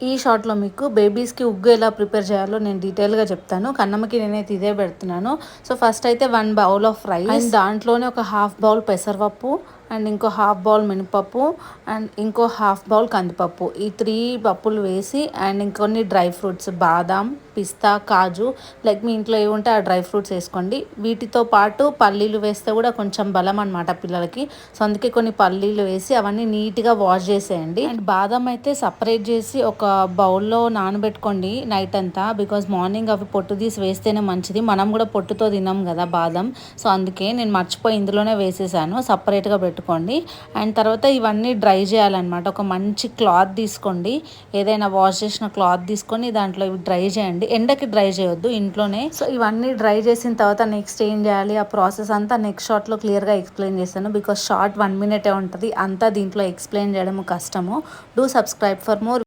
ఈ షార్ట్లో మీకు బేబీస్కి ఉగ్గు ఎలా ప్రిపేర్ చేయాలో నేను డీటెయిల్గా చెప్తాను. కన్నమ్మకి నేనైతే ఇదే పెడుతున్నాను. సో ఫస్ట్ అయితే 1 బౌల్ ఆఫ్ రైస్ అండ్ దాంట్లోనే ఒక హాఫ్ బౌల్ పెసరపప్పు అండ్ ఇంకో హాఫ్ బౌల్ మినపప్పు అండ్ ఇంకో హాఫ్ బౌల్ కందిపప్పు, ఈ 3 పప్పులు వేసి అండ్ ఇంకొన్ని డ్రై ఫ్రూట్స్ బాదాం, పిస్తా, కాజు, లైక్ మీ ఇంట్లో ఏవి ఉంటే ఆ డ్రై ఫ్రూట్స్ వేసుకోండి. వీటితో పాటు పల్లీలు వేస్తే కూడా కొంచెం బలం అనమాట పిల్లలకి. సో అందుకే కొన్ని పల్లీలు వేసి అవన్నీ నీట్గా వాష్ చేసేయండి. అండ్ బాదం అయితే సపరేట్ చేసి ఒక బౌల్లో నానబెట్టుకోండి నైట్ అంతా, బికాజ్ మార్నింగ్ అవి పొట్టు తీసి వేస్తేనే మంచిది. మనం కూడా పొట్టుతో తిన్నాం కదా బాదం, సో అందుకే నేను మర్చిపోయి ఇందులోనే వేసేసాను. సపరేట్గా పెట్టుకోండి. అండ్ తర్వాత ఇవన్నీ డ్రై చేయాలన్నమాట. ఒక మంచి క్లాత్ తీసుకోండి, ఏదైనా వాష్ చేసిన క్లాత్ తీసుకొని దాంట్లో ఇవి డ్రై చేయండి. ఎండకి డ్రై చేయొద్దు, ఇంట్లోనే. సో ఇవన్నీ డ్రై చేసిన తర్వాత నెక్స్ట్ ఏం చేయాలి, ఆ ప్రాసెస్ అంతా నెక్స్ట్ షార్ట్లో క్లియర్గా ఎక్స్ప్లెయిన్ చేస్తాను. బికాజ్ షార్ట్ 1 మినిటే ఉంటుంది, అంతా దీంట్లో ఎక్స్ప్లెయిన్ చేయడం కష్టము. Do subscribe for more.